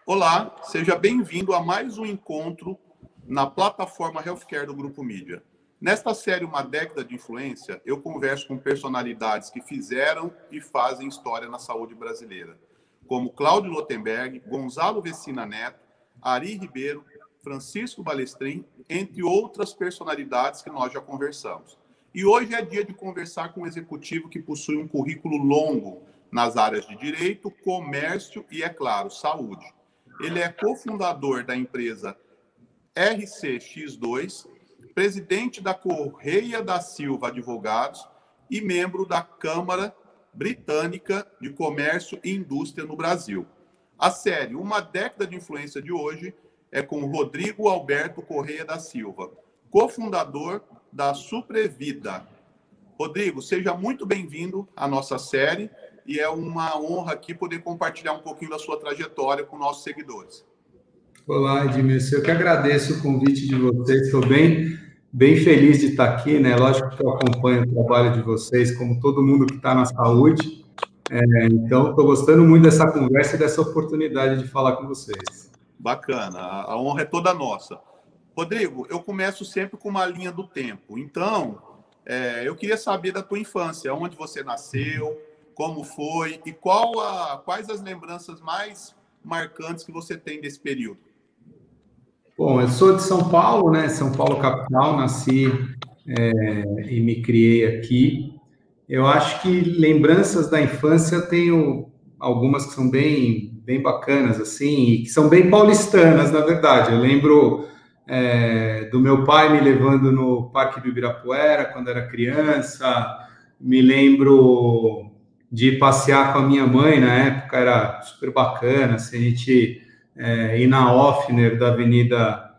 Olá, seja bem-vindo a mais um encontro na plataforma Healthcare do Grupo Mídia. Nesta série Uma Década de Influência, eu converso com personalidades que fizeram e fazem história na saúde brasileira, como Cláudio Lotenberg, Gonzalo Vecina Neto, Ari Ribeiro, Francisco Balestrin, entre outras personalidades que nós já conversamos. E hoje é dia de conversar com um executivo que possui um currículo longo nas áreas de direito, comércio e, é claro, saúde. Ele é cofundador da empresa RCX2, presidente da Correia da Silva Advogados e membro da Câmara Britânica de Comércio e Indústria no Brasil. A série Uma Década de Influência de hoje é com Rodrigo Alberto Correia da Silva, cofundador da Suprevida. Rodrigo, seja muito bem-vindo à nossa série e é uma honra aqui poder compartilhar um pouquinho da sua trajetória com nossos seguidores. Olá, Edmilson, eu que agradeço o convite de vocês, estou bem feliz de estar aqui, né? Lógico que eu acompanho o trabalho de vocês, como todo mundo que está na saúde, então estou gostando muito dessa conversa e dessa oportunidade de falar com vocês. Bacana, a honra é toda nossa. Rodrigo, eu começo sempre com uma linha do tempo, então eu queria saber da tua infância, onde você nasceu, como foi e quais as lembranças mais marcantes que você tem desse período? Bom, eu sou de São Paulo, né? São Paulo capital, nasci e me criei aqui. Eu acho que lembranças da infância eu tenho algumas que são bem bacanas, assim, e que são bem paulistanas, na verdade. Eu lembro do meu pai me levando no Parque do Ibirapuera quando era criança, me lembro de passear com a minha mãe, na época era super bacana, assim, a gente ir na Offner da Avenida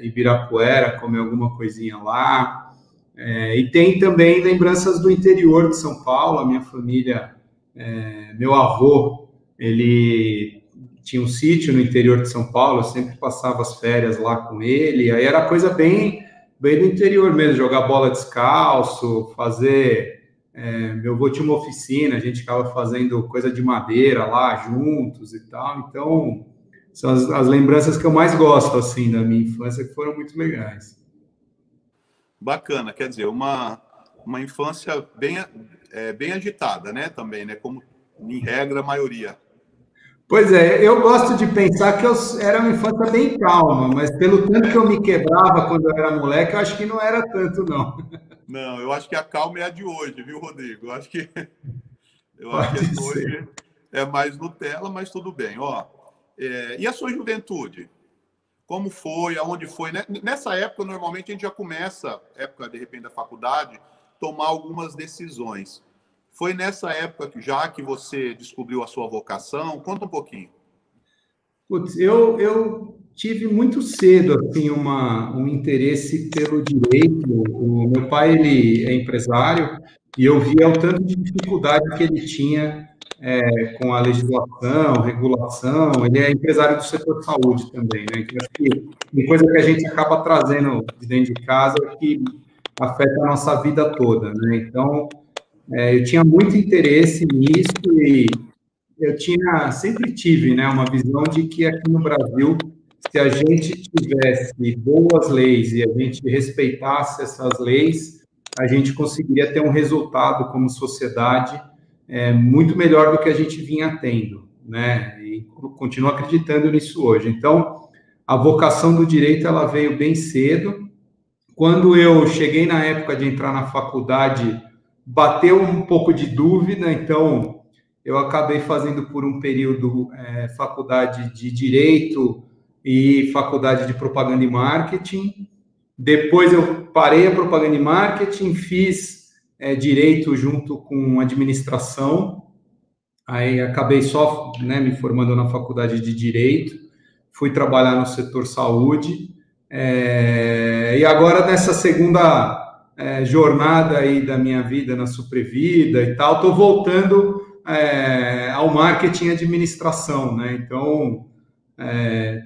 Ibirapuera, comer alguma coisinha lá. E tem também lembranças do interior de São Paulo, a minha família, meu avô, ele tinha um sítio no interior de São Paulo, eu sempre passava as férias lá com ele, aí era coisa bem do interior mesmo, jogar bola descalço, fazer... meu avô tinha uma oficina, a gente ficava fazendo coisa de madeira lá juntos e tal, então são as lembranças que eu mais gosto, assim, da minha infância, que foram muito legais. Bacana, quer dizer, uma infância bem agitada, né, também, né, como em regra a maioria. Pois é, eu gosto de pensar que eu era uma infância bem calma, mas pelo tanto que eu me quebrava quando eu era moleque, eu acho que não era tanto, não. Não, eu acho que a calma é a de hoje, viu, Rodrigo? Eu acho que a de hoje é mais Nutella, mas tudo bem. Ó, e a sua juventude? Como foi? Aonde foi? Nessa época, normalmente, a gente já começa, época, de repente, da faculdade, tomar algumas decisões. Foi nessa época que você descobriu a sua vocação? Conta um pouquinho. Putz, eu tive muito cedo assim um interesse pelo direito. O meu pai, ele é empresário e eu via o tanto de dificuldade que ele tinha com a legislação, regulação. Ele é empresário do setor saúde também, né? Então, acho que tem coisa que a gente acaba trazendo de dentro de casa que afeta a nossa vida toda, né? Então, eu tinha muito interesse nisso e sempre tive, né, uma visão de que aqui no Brasil, se a gente tivesse boas leis e a gente respeitasse essas leis, a gente conseguiria ter um resultado como sociedade muito melhor do que a gente vinha tendo, né? E continuo acreditando nisso hoje. Então, a vocação do direito ela veio bem cedo. Quando eu cheguei na época de entrar na faculdade, bateu um pouco de dúvida, então eu acabei fazendo por um período faculdade de Direito e faculdade de Propaganda e Marketing. Depois eu parei a Propaganda e Marketing, fiz Direito junto com Administração. Aí acabei só me formando na faculdade de Direito. Fui trabalhar no setor saúde. E agora, nessa segunda jornada aí da minha vida na Suprevida e tal, estou voltando ao marketing e administração, né? Então,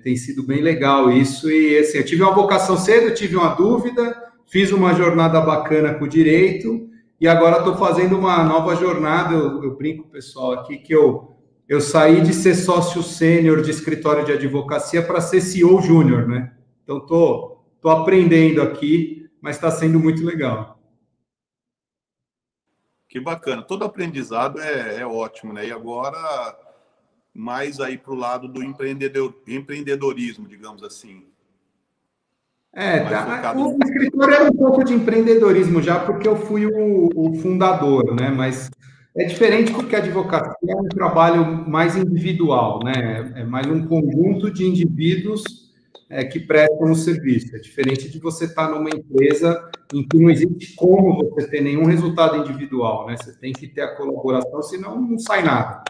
tem sido bem legal isso. E assim, eu tive uma vocação cedo, tive uma dúvida, fiz uma jornada bacana com o direito e agora estou fazendo uma nova jornada. Eu brinco, pessoal, aqui que eu eu saí de ser sócio sênior de escritório de advocacia para ser CEO júnior, né? Então, tô aprendendo aqui, mas está sendo muito legal. Que bacana. Todo aprendizado é ótimo, né? E agora, mais aí para o lado do empreendedorismo, digamos assim. O escritório era um pouco de empreendedorismo já, porque eu fui o fundador, né? Mas é diferente porque a advocacia é um trabalho mais individual, né? É mais um conjunto de indivíduos que prestam um serviço. É diferente de você estar numa empresa em que não existe como você ter nenhum resultado individual, né? Você tem que ter a colaboração, senão não sai nada.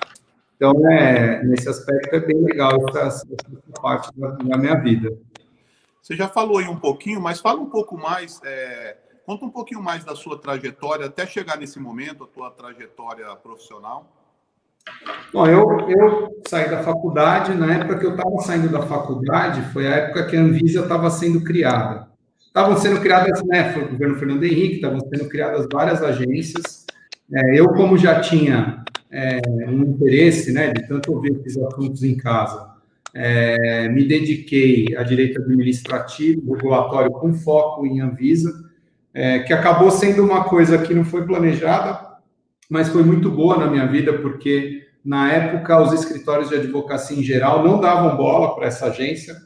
Então, nesse aspecto, é bem legal essa parte da minha vida. Você já falou aí um pouquinho, mas fala um pouco mais, conta um pouquinho mais da sua trajetória até chegar nesse momento, a tua trajetória profissional. Bom, eu saí da faculdade, na época que eu estava saindo da faculdade, foi a época que a Anvisa estava sendo criada. Estavam sendo criadas, né, foi o governo Fernando Henrique, estavam sendo criadas várias agências. Eu, como já tinha um interesse, né, de tanto ouvir esses assuntos em casa, me dediquei a direito administrativo, regulatório com foco em Anvisa, que acabou sendo uma coisa que não foi planejada, mas foi muito boa na minha vida, porque na época os escritórios de advocacia em geral não davam bola para essa agência,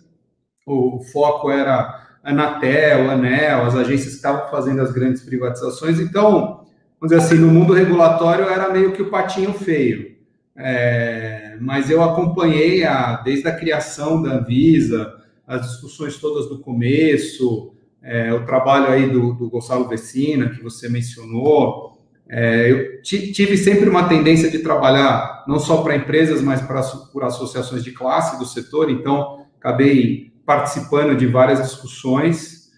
o foco era Anatel, Anel, as agências que estavam fazendo as grandes privatizações, então, vamos dizer assim, no mundo regulatório era meio que o patinho feio. Mas eu acompanhei desde a criação da Anvisa, as discussões todas do começo, o trabalho aí do Gonçalo Vecina, que você mencionou. Eu tive sempre uma tendência de trabalhar não só para empresas, mas por associações de classe do setor, então acabei participando de várias discussões.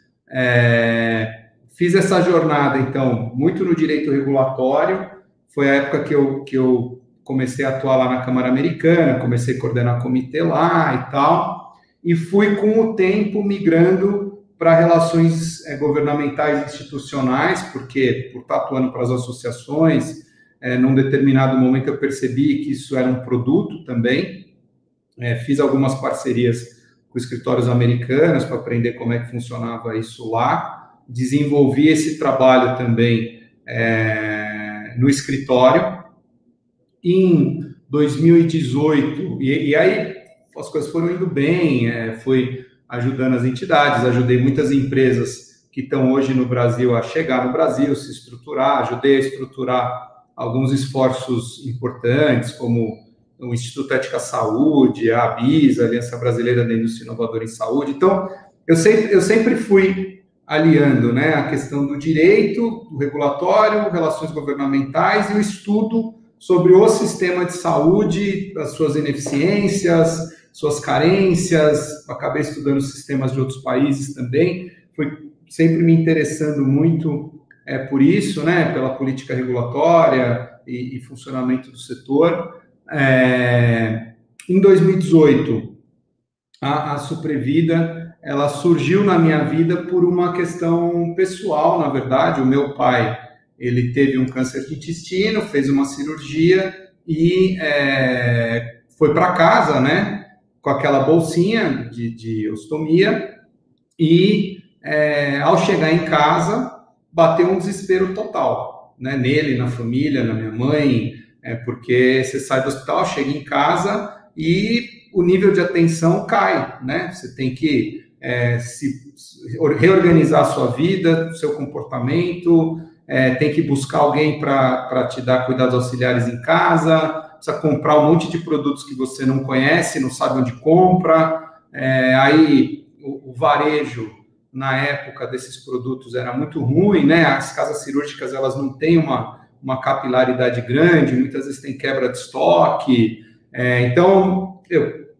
Fiz essa jornada, então, muito no direito regulatório, foi a época que eu comecei a atuar lá na Câmara Americana, comecei a coordenar comitê lá e tal, e fui com o tempo migrando para relações governamentais e institucionais, porque por estar atuando para as associações, num determinado momento eu percebi que isso era um produto também, fiz algumas parcerias com escritórios americanos para aprender como é que funcionava isso lá, desenvolvi esse trabalho também no escritório. Em 2018, e aí as coisas foram indo bem, fui ajudando as entidades, ajudei muitas empresas que estão hoje no Brasil a chegar no Brasil, se estruturar, ajudei a estruturar alguns esforços importantes, como o Instituto Ética Saúde, a ABIS, a Aliança Brasileira da Indústria Inovadora em Saúde. Então, eu sempre fui aliando, né, a questão do direito, do regulatório, relações governamentais e o estudo sobre o sistema de saúde, as suas ineficiências, suas carências. Acabei estudando sistemas de outros países também, fui sempre me interessando muito por isso, né, pela política regulatória e funcionamento do setor. Em 2018, a Suprevida, ela surgiu na minha vida por uma questão pessoal, na verdade. O meu pai, ele teve um câncer de intestino, fez uma cirurgia e foi para casa, né, com aquela bolsinha de ostomia e ao chegar em casa, bateu um desespero total, né, nele, na família, na minha mãe, porque você sai do hospital, chega em casa e o nível de atenção cai, né, você tem que reorganizar a sua vida, o seu comportamento, tem que buscar alguém para te dar cuidados auxiliares em casa, precisa comprar um monte de produtos que você não conhece, não sabe onde compra, aí o varejo, na época desses produtos, era muito ruim, né? As casas cirúrgicas, elas não têm uma capilaridade grande, muitas vezes tem quebra de estoque, então,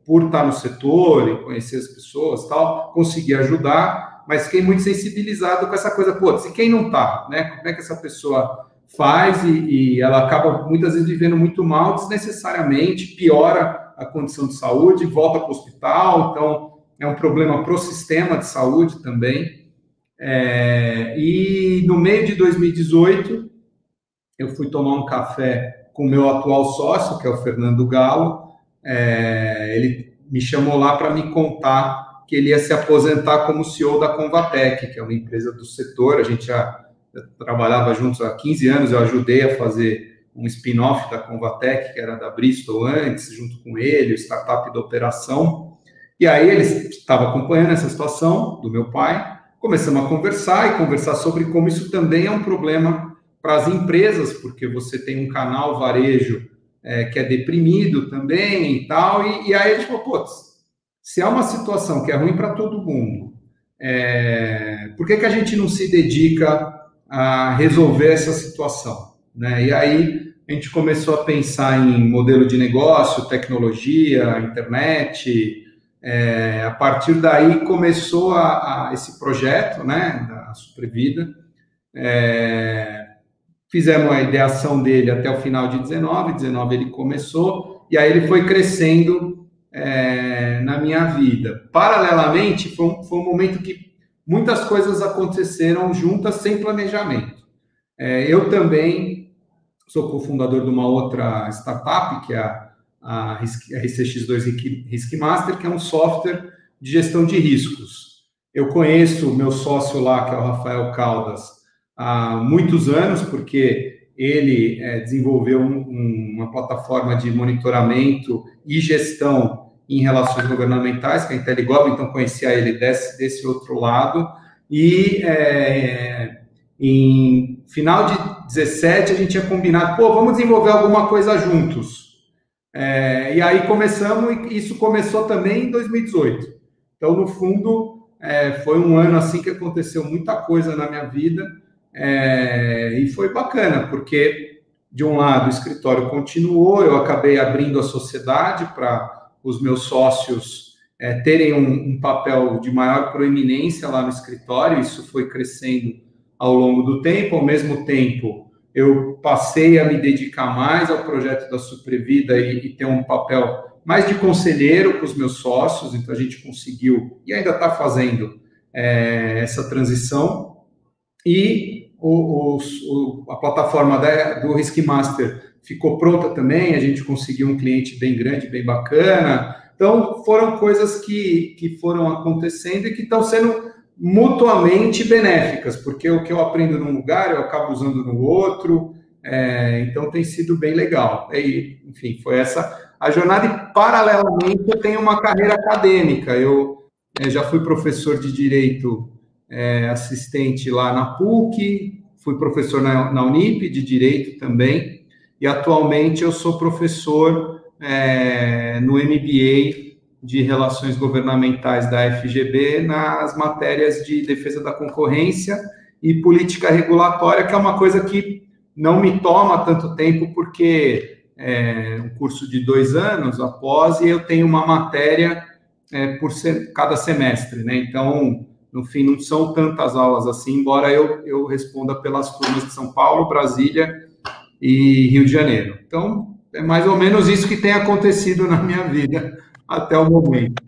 por estar no setor e conhecer as pessoas e tal, consegui ajudar, mas fiquei muito sensibilizado com essa coisa, e quem não está, né? Como é que essa pessoa faz e ela acaba muitas vezes vivendo muito mal, desnecessariamente, piora a condição de saúde, volta para o hospital, então é um problema para o sistema de saúde também. E no meio de 2018, eu fui tomar um café com o meu atual sócio, que é o Fernando Galo. Ele me chamou lá para me contar que ele ia se aposentar como CEO da Convatec, que é uma empresa do setor. A gente já trabalhava juntos há 15 anos, eu ajudei a fazer um spin-off da Convatec, que era da Bristol antes, junto com ele, o startup da operação. E aí ele estava acompanhando essa situação do meu pai, começamos a conversar sobre como isso também é um problema para as empresas, porque você tem um canal varejo que é deprimido também e tal, e aí a gente falou, putz, se é uma situação que é ruim para todo mundo, por que a gente não se dedica a resolver essa situação, né? E aí a gente começou a pensar em modelo de negócio, tecnologia, internet. A partir daí começou esse projeto, né, da Supervida. Fizemos a ideação dele até o final de 19 ele começou, e aí ele foi crescendo na minha vida. Paralelamente, foi um momento que muitas coisas aconteceram juntas, sem planejamento. Eu também sou cofundador de uma outra startup, que é a RCX2 Riskmaster, que é um software de gestão de riscos. Eu conheço o meu sócio lá, que é o Rafael Caldas, há muitos anos, porque ele desenvolveu uma plataforma de monitoramento e gestão em relações governamentais, que é a Inteligov, então conhecia ele desse outro lado. E em final de 17, a gente tinha combinado, vamos desenvolver alguma coisa juntos. E aí começamos, e isso começou também em 2018. Então, no fundo, foi um ano assim que aconteceu muita coisa na minha vida, e foi bacana, porque, de um lado, o escritório continuou, eu acabei abrindo a sociedade para os meus sócios terem um papel de maior proeminência lá no escritório. Isso foi crescendo ao longo do tempo. Ao mesmo tempo, eu passei a me dedicar mais ao projeto da Supervida e ter um papel mais de conselheiro com os meus sócios. Então, a gente conseguiu, e ainda está fazendo, essa transição. E a plataforma do Riskmaster ficou pronta também, a gente conseguiu um cliente bem grande, bem bacana. Então, foram coisas que foram acontecendo e que estão sendo mutuamente benéficas, porque o que eu aprendo num lugar, eu acabo usando no outro. Então, tem sido bem legal. Enfim, foi essa a jornada. E, paralelamente, eu tenho uma carreira acadêmica. Eu já fui professor de Direito assistente lá na PUC, fui professor na Unip de Direito também, e atualmente eu sou professor no MBA de Relações Governamentais da FGV, nas matérias de defesa da concorrência e política regulatória, que é uma coisa que não me toma tanto tempo, porque é um curso de 2 anos após, e eu tenho uma matéria por cada semestre, né? Então, no fim, não são tantas aulas assim, embora eu responda pelas turmas de São Paulo, Brasília e Rio de Janeiro. Então, é mais ou menos isso que tem acontecido na minha vida até o momento.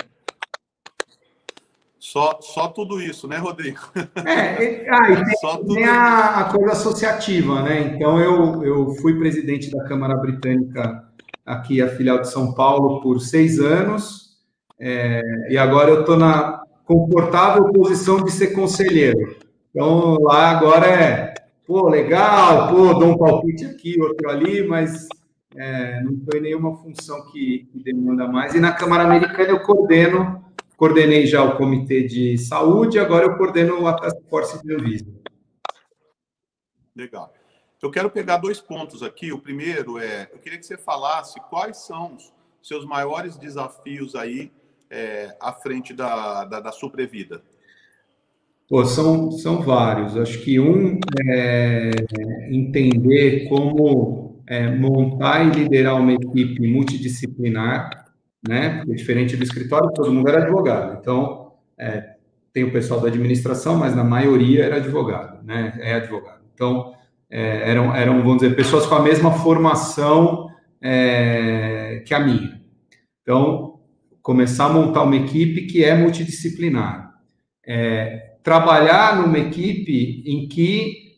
Só tudo isso, né, Rodrigo? Tem a coisa associativa, né? Então, eu fui presidente da Câmara Britânica aqui, a filial de São Paulo, por 6 anos, e agora eu estou na confortável posição de ser conselheiro. Então, lá agora legal, dou um palpite aqui, outro ali, mas não estou em nenhuma função que demanda mais. E na Câmara Americana eu coordenei já o Comitê de Saúde, agora eu coordeno a Task Force de Anvisa. Legal. Eu quero pegar 2 pontos aqui. O primeiro eu queria que você falasse quais são os seus maiores desafios aí à frente da Supervida. São vários. Acho que é entender como montar e liderar uma equipe multidisciplinar, né? Porque, diferente do escritório, todo mundo era advogado. Então, tem o pessoal da administração, mas na maioria era advogado, né? É advogado. Então, eram, vamos dizer, pessoas com a mesma formação que a minha. Então, começar a montar uma equipe que é multidisciplinar. Trabalhar numa equipe em que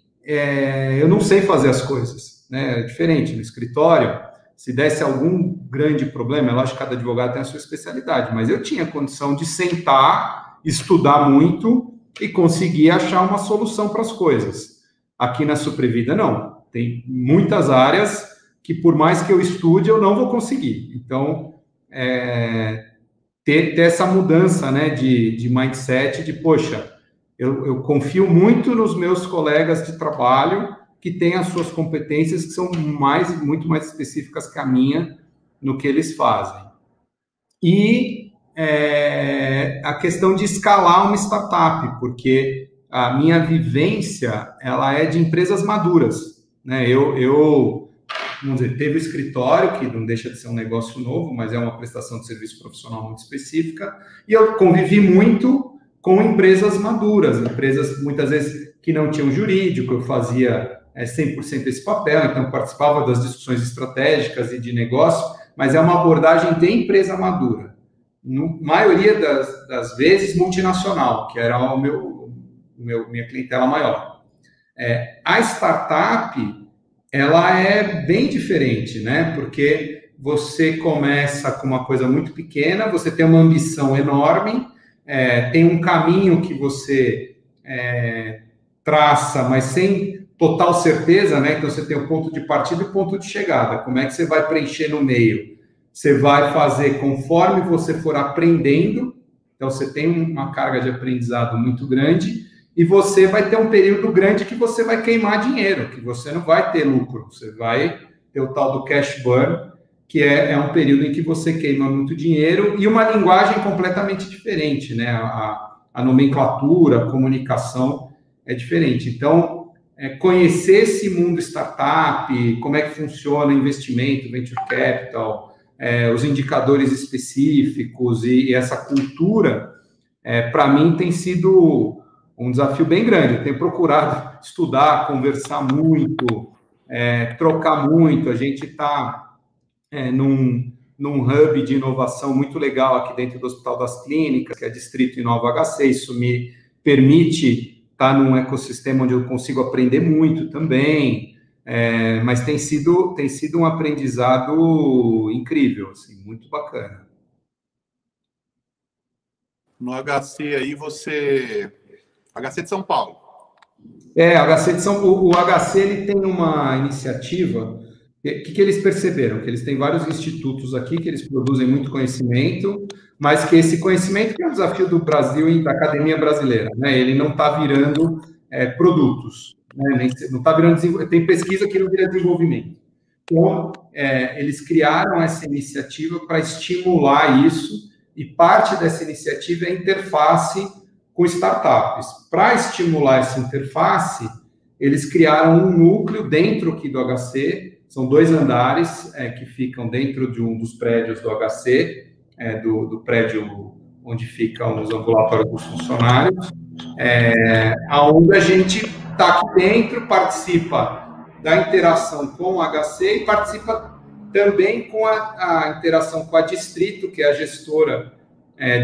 eu não sei fazer as coisas, né? É diferente no escritório. Se desse algum grande problema, é lógico que cada advogado tem a sua especialidade, mas eu tinha condição de sentar, estudar muito e conseguir achar uma solução para as coisas. Aqui na Suprevida, não. Tem muitas áreas que, por mais que eu estude, eu não vou conseguir. Então, ter essa mudança, né, de mindset, de, poxa, eu confio muito nos meus colegas de trabalho que têm as suas competências que são muito mais específicas que a minha no que eles fazem. E a questão de escalar uma startup, porque a minha vivência, ela é de empresas maduras, né? Vamos dizer, teve o escritório, que não deixa de ser um negócio novo, mas é uma prestação de serviço profissional muito específica, e eu convivi muito com empresas maduras, empresas muitas vezes que não tinham jurídico, eu fazia 100% esse papel, então participava das discussões estratégicas e de negócio, mas é uma abordagem de empresa madura. Na maioria das vezes, multinacional, que era minha clientela maior. A startup, ela é bem diferente, né? Porque você começa com uma coisa muito pequena, você tem uma ambição enorme, tem um caminho que você traça, mas sem total certeza, né? Então você tem o ponto de partida e o ponto de chegada. Como é que você vai preencher no meio? Você vai fazer conforme você for aprendendo, então você tem uma carga de aprendizado muito grande, e você vai ter um período grande que você vai queimar dinheiro, que você não vai ter lucro, você vai ter o tal do cash burn, que é um período em que você queima muito dinheiro, e uma linguagem completamente diferente, né? A nomenclatura, a comunicação é diferente. Então, conhecer esse mundo startup, como é que funciona investimento, venture capital, os indicadores específicos e essa cultura, para mim tem sido um desafio bem grande. Eu tenho procurado estudar, conversar muito, trocar muito. A gente está num hub de inovação muito legal aqui dentro do Hospital das Clínicas, que é Distrito Inova HC. Isso me permite estar num ecossistema onde eu consigo aprender muito também, mas tem sido um aprendizado incrível, assim, muito bacana. No HC aí HC de São Paulo. HC de São Paulo. O HC ele tem uma iniciativa. O que eles perceberam? Que eles têm vários institutos aqui que eles produzem muito conhecimento, mas que esse conhecimento que é um desafio do Brasil e da academia brasileira, né? Ele não está virando produtos, né? Não está virando tem pesquisa que não vira desenvolvimento. Então, eles criaram essa iniciativa para estimular isso, e parte dessa iniciativa é a interface com startups. Para estimular essa interface, eles criaram um núcleo dentro aqui do HC, são 2 andares que ficam dentro de um dos prédios do HC, do prédio onde ficam os ambulatórios dos funcionários, onde a gente está aqui dentro, participa da interação com o HC e participa também com a interação com a Distrito, que é a gestora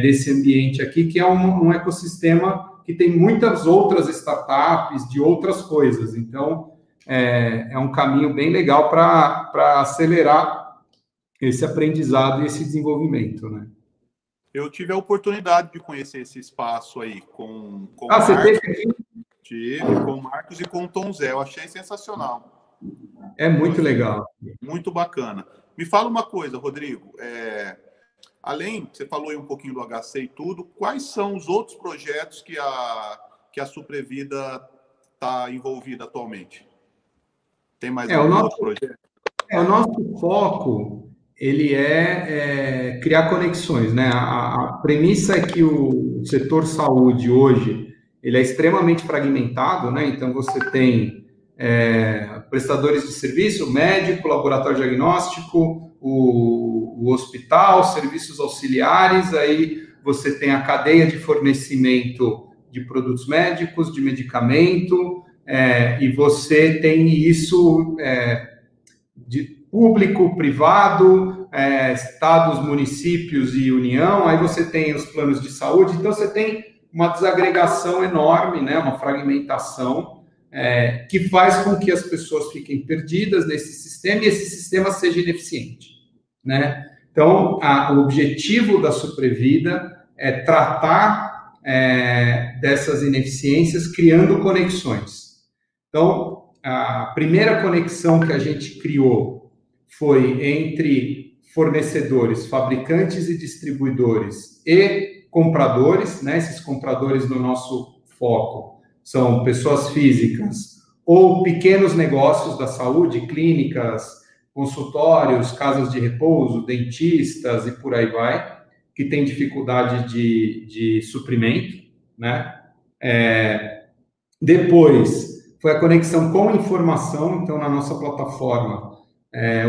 desse ambiente aqui, que é um ecossistema que tem muitas outras startups de outras coisas. Então, é um caminho bem legal para acelerar esse aprendizado e esse desenvolvimento, né? Eu tive a oportunidade de conhecer esse espaço aí com você Marcos, teve aqui? Tive, com o Marcos e com o Tom Zé. Eu achei sensacional. É muito legal. Muito bacana. Me fala uma coisa, Rodrigo. Além, você falou aí um pouquinho do HC e tudo, quais são os outros projetos que a Suprevida está envolvida atualmente? Tem mais algum outro projeto? O nosso foco, ele é criar conexões, né? A premissa é que o setor saúde hoje, ele é extremamente fragmentado, né? Então, você tem prestadores de serviço, médico, laboratório diagnóstico, o hospital, serviços auxiliares, aí você tem a cadeia de fornecimento de produtos médicos, de medicamento, e você tem isso de público, privado, estados, municípios e União, aí você tem os planos de saúde, então você tem uma desagregação enorme, né, uma fragmentação, que faz com que as pessoas fiquem perdidas nesse sistema e esse sistema seja ineficiente, né? Então, o objetivo da Suprevida é tratar dessas ineficiências criando conexões. Então, a primeira conexão que a gente criou foi entre fornecedores, fabricantes e distribuidores e compradores, né? Esses compradores no nosso foco são pessoas físicas ou pequenos negócios da saúde, clínicas, consultórios, casas de repouso, dentistas e por aí vai, que tem dificuldade de suprimento, né? Depois, foi a conexão com informação. Então, na nossa plataforma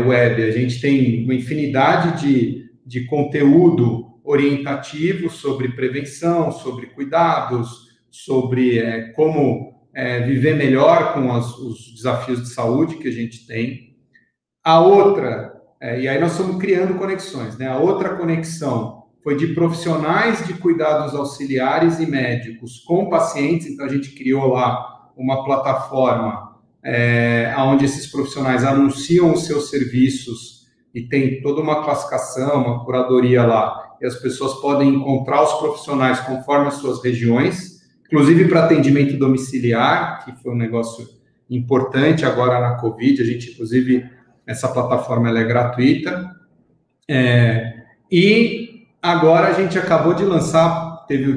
web, a gente tem uma infinidade de conteúdo orientativo sobre prevenção, sobre cuidados, sobre como viver melhor com os desafios de saúde que a gente tem. A outra, e aí nós estamos criando conexões, né? A outra conexão foi de profissionais de cuidados auxiliares e médicos com pacientes. Então, a gente criou lá uma plataforma onde esses profissionais anunciam os seus serviços e tem toda uma classificação, uma curadoria lá, e as pessoas podem encontrar os profissionais conforme as suas regiões, inclusive para atendimento domiciliar, que foi um negócio importante agora na Covid. A gente, inclusive, essa plataforma ela é gratuita. E agora a gente acabou de lançar, teve o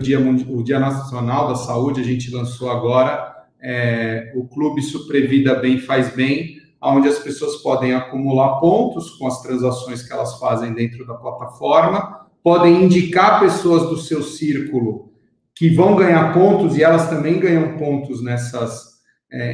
Dia Nacional da Saúde, a gente lançou agora o Clube Suprevida Bem Faz Bem, onde as pessoas podem acumular pontos com as transações que elas fazem dentro da plataforma, podem indicar pessoas do seu círculo que vão ganhar pontos e elas também ganham pontos nessas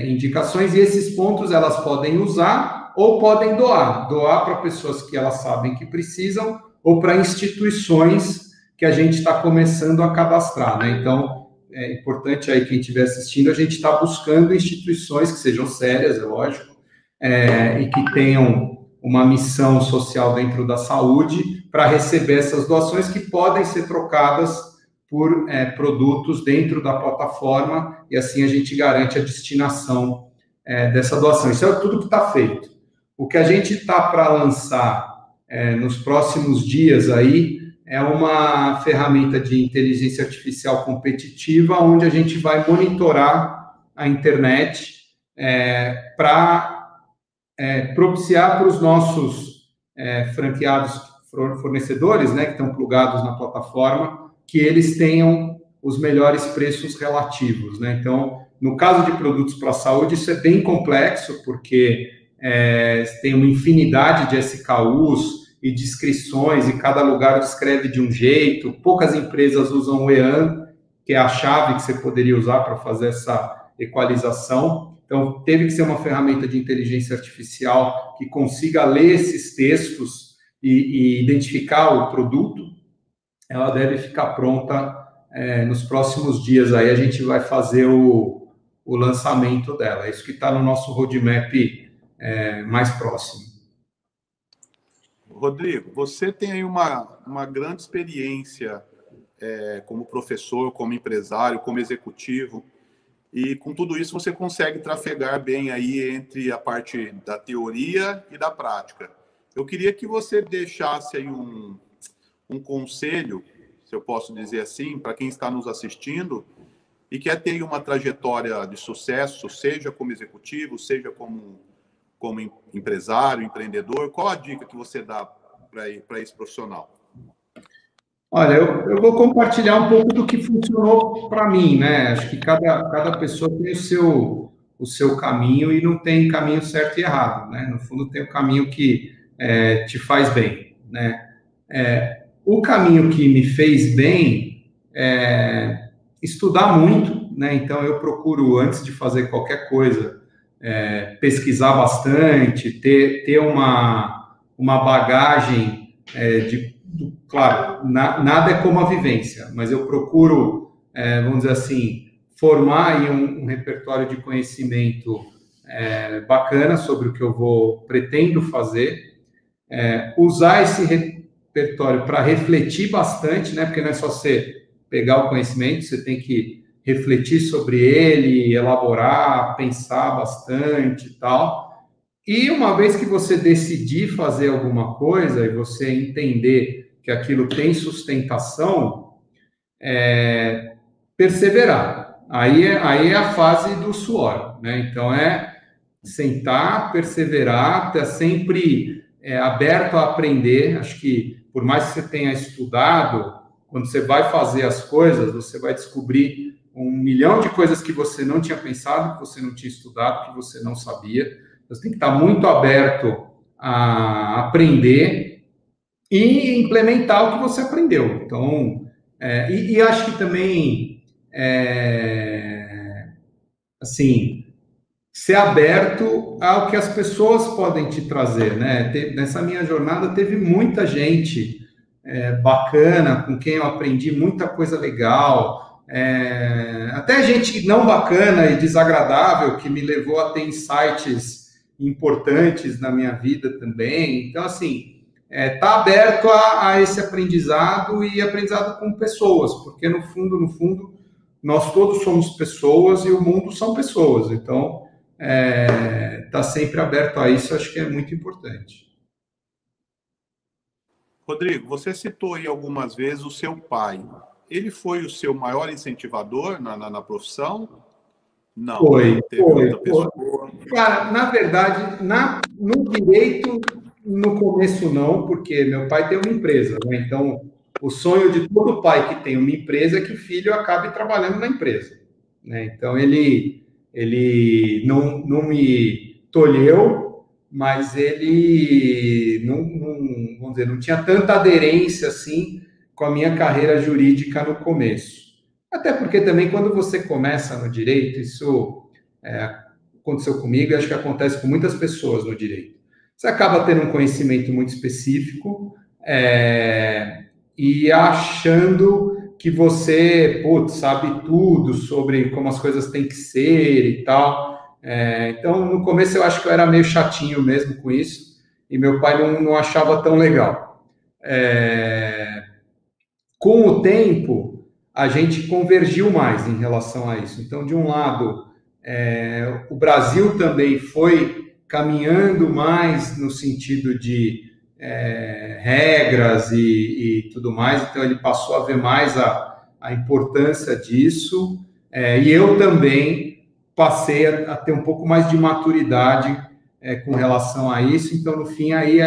indicações, e esses pontos elas podem usar ou podem doar para pessoas que elas sabem que precisam ou para instituições que a gente está começando a cadastrar, né? Então, é importante aí quem estiver assistindo, a gente está buscando instituições que sejam sérias, é lógico, e que tenham uma missão social dentro da saúde para receber essas doações que podem ser trocadas por produtos dentro da plataforma, e assim a gente garante a destinação dessa doação. Isso é tudo que está feito. O que a gente está para lançar nos próximos dias aí é uma ferramenta de inteligência artificial competitiva, onde a gente vai monitorar a internet para propiciar para os nossos franqueados fornecedores, né, que estão plugados na plataforma, que eles tenham os melhores preços relativos, né? Então, no caso de produtos para a saúde, isso é bem complexo, porque tem uma infinidade de SKUs e descrições, e cada lugar descreve de um jeito. Poucas empresas usam o EAN, que é a chave que você poderia usar para fazer essa equalização. Então, teve que ser uma ferramenta de inteligência artificial que consiga ler esses textos e identificar o produto. Ela deve ficar pronta nos próximos dias. Aí a gente vai fazer o lançamento dela. É isso que está no nosso roadmap mais próximo. Rodrigo, você tem aí uma grande experiência como professor, como empresário, como executivo, e com tudo isso você consegue trafegar bem aí entre a parte da teoria e da prática. Eu queria que você deixasse aí um conselho, se eu posso dizer assim, para quem está nos assistindo e quer ter uma trajetória de sucesso, seja como executivo, seja como empresário, empreendedor. Qual a dica que você dá para esse profissional? Olha, eu vou compartilhar um pouco do que funcionou para mim, né? Acho que cada pessoa tem o seu caminho e não tem caminho certo e errado, né? No fundo, tem o caminho que te faz bem, né? O caminho que me fez bem é estudar muito, né? Então, eu procuro, antes de fazer qualquer coisa, pesquisar bastante, ter uma bagagem claro, nada é como a vivência, mas eu procuro, vamos dizer assim, formar aí um repertório de conhecimento bacana sobre o que eu pretendo fazer, usar esse repertório para refletir bastante, né? Porque não é só você pegar o conhecimento, você tem que refletir sobre ele, elaborar, pensar bastante e tal. E uma vez que você decidir fazer alguma coisa e você entender que aquilo tem sustentação, perseverar. Aí é a fase do suor, né? Então, sentar, perseverar, estar sempre aberto a aprender. Acho que, por mais que você tenha estudado, quando você vai fazer as coisas, você vai descobrir 1 milhão de coisas que você não tinha pensado, que você não tinha estudado, que você não sabia. Você tem que estar muito aberto a aprender e implementar o que você aprendeu. Então, e acho que também, assim, ser aberto ao que as pessoas podem te trazer, né? Nessa minha jornada teve muita gente bacana, com quem eu aprendi muita coisa legal, até gente não bacana e desagradável, que me levou a ter insights importantes na minha vida também. Então, assim, tá aberto a esse aprendizado e aprendizado com pessoas, porque no fundo, nós todos somos pessoas e o mundo são pessoas. Então, tá sempre aberto a isso, acho que é muito importante. Rodrigo, você citou aí algumas vezes o seu pai. Ele foi o seu maior incentivador na profissão? Não. Foi. Outra pessoa? Cara, na verdade, no direito, no começo não, porque meu pai tem uma empresa, né? Então, o sonho de todo pai que tem uma empresa é que o filho acabe trabalhando na empresa, né? Então, ele não me tolheu, mas ele vamos dizer, não tinha tanta aderência assim com a minha carreira jurídica no começo. Até porque também quando você começa no direito, isso aconteceu comigo e acho que acontece com muitas pessoas no direito. Você acaba tendo um conhecimento muito específico e achando que você sabe tudo sobre como as coisas têm que ser e tal. Então, no começo eu acho que eu era meio chatinho mesmo com isso, e meu pai não achava tão legal. Com o tempo, a gente convergiu mais em relação a isso. Então, de um lado, o Brasil também foi caminhando mais no sentido de regras e tudo mais, então ele passou a ver mais a importância disso, e eu também passei a ter um pouco mais de maturidade com relação a isso. Então, no fim, aí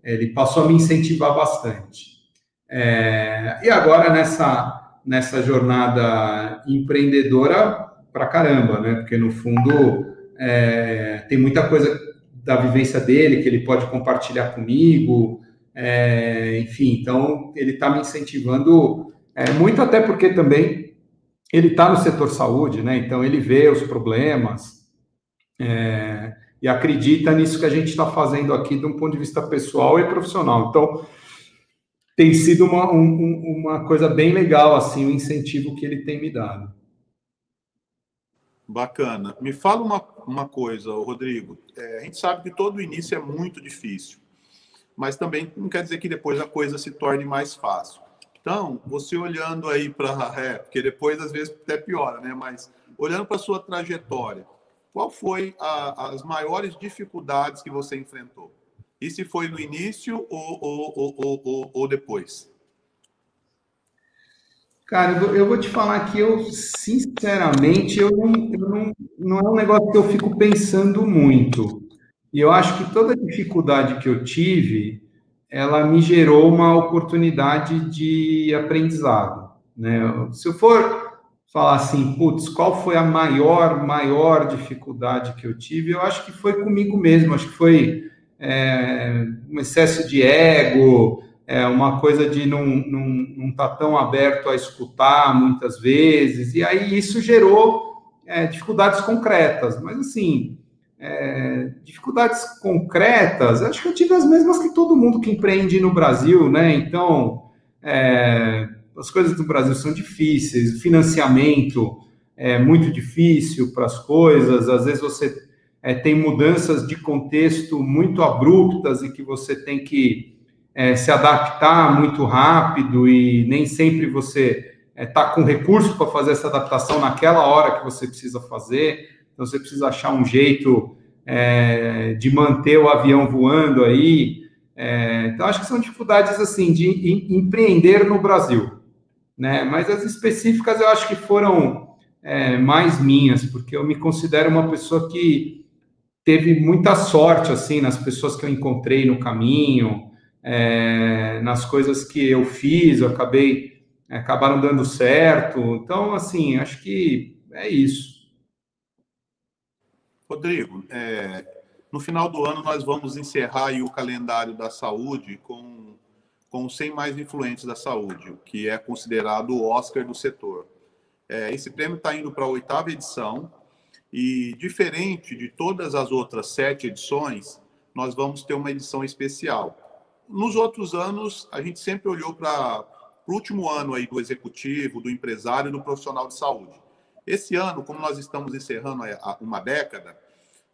ele passou a me incentivar bastante. E agora, nessa jornada empreendedora, pra caramba, né? Porque, no fundo, tem muita coisa da vivência dele que ele pode compartilhar comigo, enfim, então ele está me incentivando muito, até porque também ele está no setor saúde, né? Então ele vê os problemas e acredita nisso que a gente está fazendo aqui de um ponto de vista pessoal e profissional. Então tem sido uma coisa bem legal, assim, o incentivo que ele tem me dado. Bacana. Me fala uma coisa, Rodrigo. A gente sabe que todo início é muito difícil, mas também não quer dizer que depois a coisa se torne mais fácil. Então, você olhando aí porque depois às vezes até piora, né? Mas olhando para a sua trajetória, qual foi as maiores dificuldades que você enfrentou? E se foi no início ou depois? Cara, eu vou te falar que eu, sinceramente, não é um negócio que eu fico pensando muito. E eu acho que toda dificuldade que eu tive, ela me gerou uma oportunidade de aprendizado, né? Se eu for falar assim, qual foi a maior dificuldade que eu tive? Eu acho que foi comigo mesmo, acho que foi um excesso de ego, uma coisa de não estar tão aberto a escutar muitas vezes, e aí isso gerou dificuldades concretas, mas assim, dificuldades concretas, acho que eu tive as mesmas que todo mundo que empreende no Brasil, né? Então, as coisas do Brasil são difíceis, o financiamento é muito difícil para as coisas, às vezes você tem mudanças de contexto muito abruptas e que você tem que se adaptar muito rápido e nem sempre você tá com recurso para fazer essa adaptação naquela hora que você precisa fazer, então você precisa achar um jeito de manter o avião voando aí. Então, acho que são dificuldades, assim, de empreender no Brasil, né? Mas as específicas eu acho que foram mais minhas, porque eu me considero uma pessoa que teve muita sorte, assim, nas pessoas que eu encontrei no caminho, nas coisas que eu fiz, acabaram dando certo. Então, assim, acho que é isso. Rodrigo, no final do ano nós vamos encerrar aí o calendário da saúde com os 100 mais influentes da saúde, que é considerado o Oscar do setor. Esse prêmio está indo para a 8ª edição e, diferente de todas as outras 7 edições, nós vamos ter uma edição especial. Nos outros anos, a gente sempre olhou para o último ano aí do executivo, do empresário e do profissional de saúde. Esse ano, como nós estamos encerrando uma década,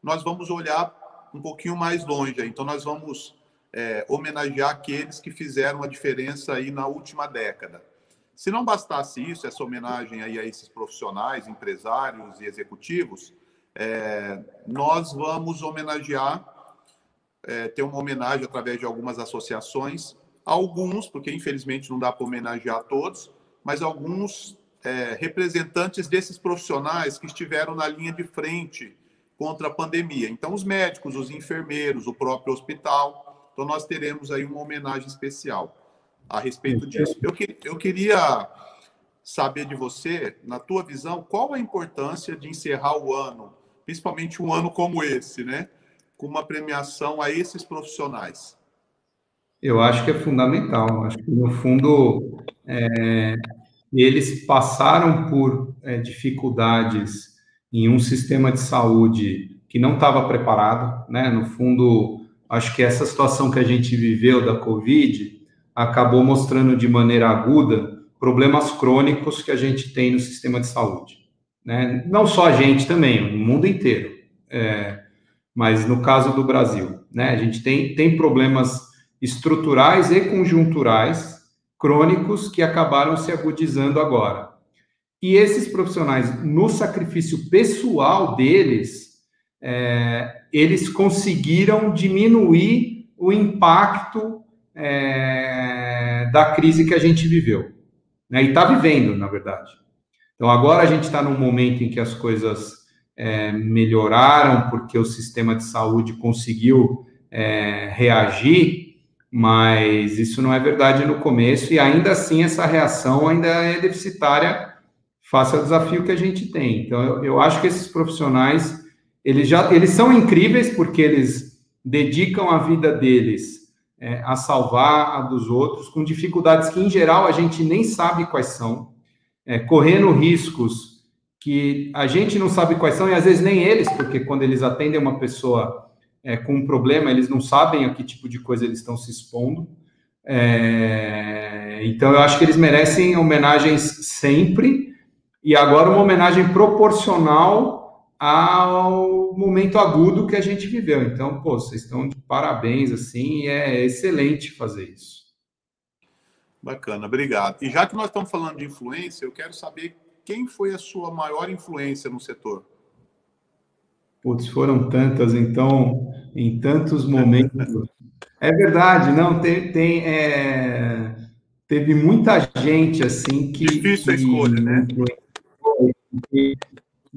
nós vamos olhar um pouquinho mais longe. Então, nós vamos homenagear aqueles que fizeram a diferença aí na última década. Se não bastasse isso, essa homenagem aí a esses profissionais, empresários e executivos, nós vamos homenagear, ter uma homenagem através de algumas associações, alguns, porque infelizmente não dá para homenagear todos, mas alguns representantes desses profissionais que estiveram na linha de frente contra a pandemia. Então, os médicos, os enfermeiros, o próprio hospital. Então, nós teremos aí uma homenagem especial a respeito disso. Eu queria saber de você, na tua visão, qual a importância de encerrar o ano, principalmente um ano como esse, né, com uma premiação a esses profissionais? Eu acho que é fundamental. Acho que, no fundo, eles passaram por dificuldades em um sistema de saúde que não estava preparado, né? No fundo, acho que essa situação que a gente viveu da Covid acabou mostrando de maneira aguda problemas crônicos que a gente tem no sistema de saúde, né? Não só a gente também, no mundo inteiro, mas no caso do Brasil, né? A gente tem problemas estruturais e conjunturais crônicos que acabaram se agudizando agora. E esses profissionais, no sacrifício pessoal deles, eles conseguiram diminuir o impacto da crise que a gente viveu, né? E está vivendo, na verdade. Então, agora a gente está num momento em que as coisas melhoraram, porque o sistema de saúde conseguiu reagir, mas isso não é verdade no começo, e ainda assim essa reação ainda é deficitária face ao desafio que a gente tem. Então, eu acho que esses profissionais, eles são incríveis, porque eles dedicam a vida deles a salvar a dos outros, com dificuldades que, em geral, a gente nem sabe quais são, correndo riscos que a gente não sabe quais são, e às vezes nem eles, porque quando eles atendem uma pessoa com um problema, eles não sabem a que tipo de coisa eles estão se expondo. Então, eu acho que eles merecem homenagens sempre, e agora uma homenagem proporcional ao momento agudo que a gente viveu. Então, vocês estão de parabéns, assim, e é excelente fazer isso. Bacana, obrigado. E já que nós estamos falando de influência, eu quero saber quem foi a sua maior influência no setor? Putz, foram tantas, então, em tantos momentos. É verdade, não, teve muita gente, assim, Difícil a escolha, né?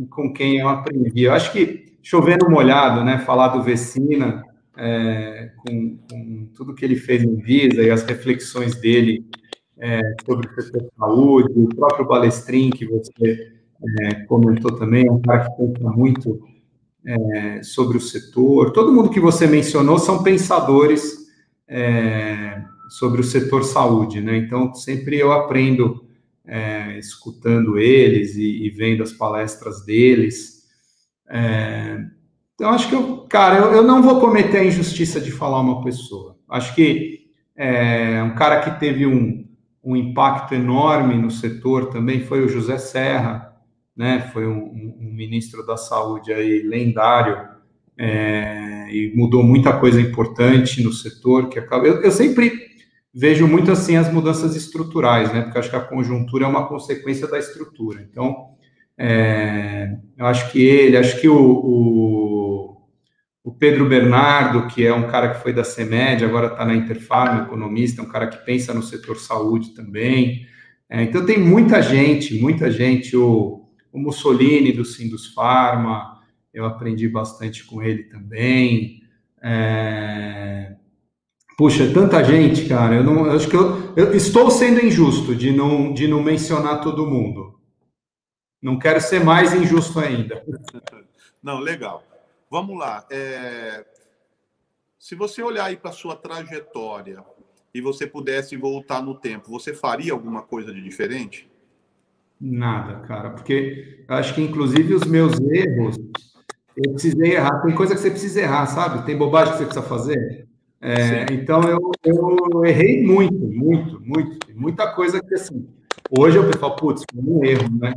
Com quem eu aprendi. Eu acho que, chovendo molhado, né, falar do Vecina, com tudo que ele fez em Visa e as reflexões dele sobre o setor de saúde, o próprio Balestrin, que você comentou também, é um cara que pensa muito sobre o setor. Todo mundo que você mencionou são pensadores sobre o setor saúde, né? Então, sempre eu aprendo escutando eles e vendo as palestras deles. Então, acho que eu não vou cometer a injustiça de falar uma pessoa. Acho que um cara que teve um impacto enorme no setor também foi o José Serra, né? Foi um ministro da Saúde aí lendário, e mudou muita coisa importante no setor. Eu sempre vejo muito assim as mudanças estruturais, né? Porque eu acho que a conjuntura é uma consequência da estrutura. Então, eu acho que o Pedro Bernardo, que é um cara que foi da CEMED, agora está na Interfarm, economista, um cara que pensa no setor saúde também. Então, tem muita gente. O Mussolini, do Sindusfarma, eu aprendi bastante com ele também. Puxa, tanta gente, cara. Eu acho que eu estou sendo injusto de não mencionar todo mundo. Não quero ser mais injusto ainda. Não, legal. Vamos lá. Se você olhar aí para a sua trajetória e você pudesse voltar no tempo, você faria alguma coisa de diferente? Nada, cara, porque eu acho que, inclusive, os meus erros, eu precisei errar. Tem coisa que você precisa errar, sabe? Tem bobagem que você precisa fazer. Sim. Então, eu errei muito. Tem muita coisa que, assim, hoje eu falo, putz, foi um erro, né?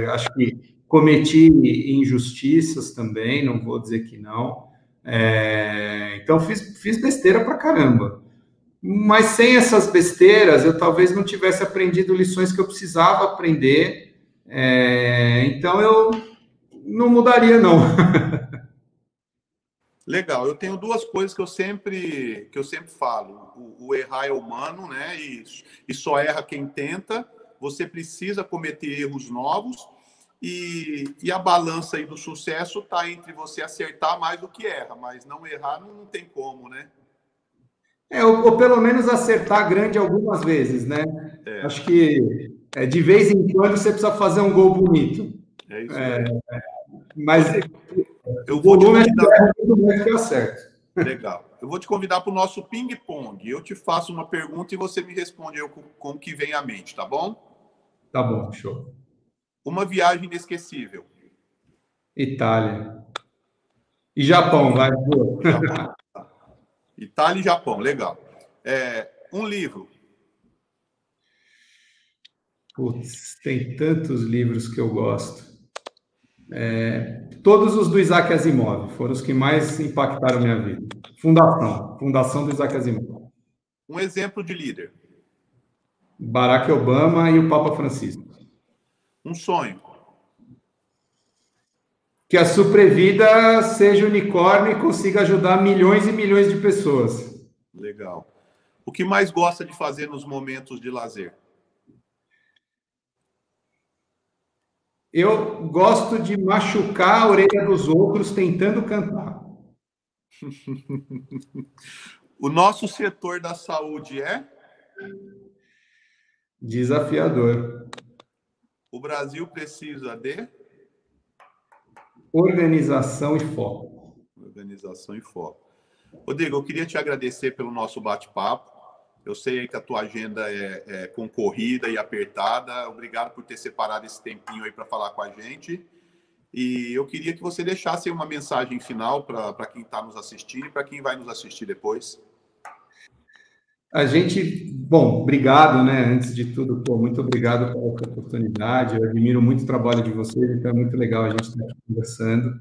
Eu acho que cometi injustiças também, não vou dizer que não. Então, fiz besteira pra caramba. Mas sem essas besteiras, eu talvez não tivesse aprendido lições que eu precisava aprender. Então, eu não mudaria, não. Legal. Eu tenho duas coisas que eu sempre falo. O errar é humano, né? E só erra quem tenta. Você precisa cometer erros novos. E a balança aí do sucesso está entre você acertar mais do que erra, mas não errar não tem como, né? Ou pelo menos acertar grande algumas vezes, né? É, Acho que de vez em quando você precisa fazer um gol bonito. é isso mesmo. Mas Rodrigo, eu o vou te volume convidar. é muito mais que eu acerto. Legal. Eu vou te convidar para o nosso ping-pong. Eu te faço uma pergunta e você me responde com o que vem à mente, tá bom? Tá bom, show. Uma viagem inesquecível. Itália. E Japão, vai. Boa. Japão. Itália e Japão, legal. Um livro. Putz, tem tantos livros que eu gosto. Todos os do Isaac Asimov foram os que mais impactaram minha vida. Fundação do Isaac Asimov. Um exemplo de líder. Barack Obama e o Papa Francisco. Um sonho. Que a Suprevida seja unicórnio e consiga ajudar milhões e milhões de pessoas. Legal. O que mais gosta de fazer nos momentos de lazer? Eu gosto de machucar a orelha dos outros tentando cantar. O nosso setor da saúde é? Desafiador. O Brasil precisa de? Organização e foco. Organização e foco. Rodrigo, eu queria te agradecer pelo nosso bate-papo. Eu sei que a tua agenda é concorrida e apertada. Obrigado por ter separado esse tempinho aí para falar com a gente. E eu queria que você deixasse uma mensagem final para quem está nos assistindo e para quem vai nos assistir depois. Bom, obrigado, né? Antes de tudo, muito obrigado pela oportunidade. Eu admiro muito o trabalho de vocês, então é muito legal a gente estar aqui conversando.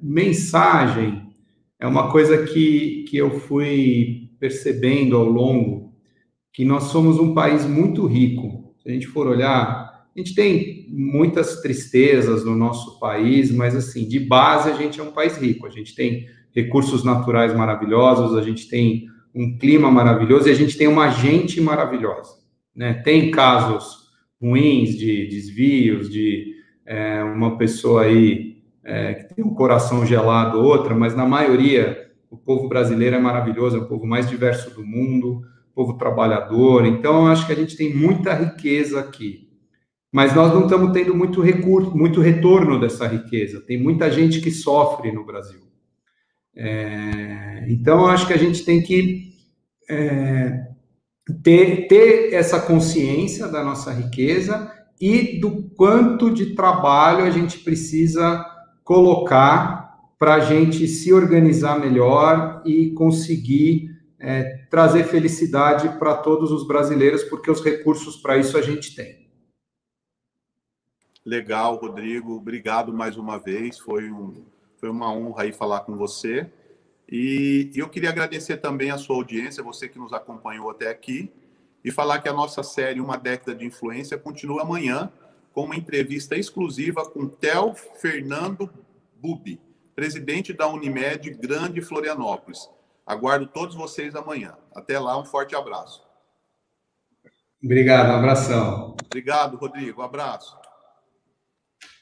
Mensagem é uma coisa que eu fui percebendo ao longo, que nós somos um país muito rico. Se a gente for olhar, a gente tem muitas tristezas no nosso país, mas, assim, de base, a gente é um país rico. A gente tem recursos naturais maravilhosos, a gente tem um clima maravilhoso e a gente tem uma gente maravilhosa, né? Tem casos ruins de desvios, de uma pessoa aí que tem um coração gelado, outra, mas na maioria o povo brasileiro é maravilhoso, é o povo mais diverso do mundo, povo trabalhador. Então, eu acho que a gente tem muita riqueza aqui, mas nós não estamos tendo muito recurso, muito retorno dessa riqueza. Tem muita gente que sofre no Brasil. Então, eu acho que a gente tem que ter essa consciência da nossa riqueza e do quanto de trabalho a gente precisa colocar para a gente se organizar melhor e conseguir trazer felicidade para todos os brasileiros, porque os recursos para isso a gente tem. Legal, Rodrigo. Obrigado mais uma vez. Foi uma honra aí falar com você. E eu queria agradecer também a sua audiência, você que nos acompanhou até aqui, e falar que a nossa série Uma Década de Influência continua amanhã com uma entrevista exclusiva com Theo Fernando Bubi, presidente da Unimed Grande Florianópolis. Aguardo todos vocês amanhã. Até lá, um forte abraço. Obrigado, um abração. Obrigado, Rodrigo. Um abraço.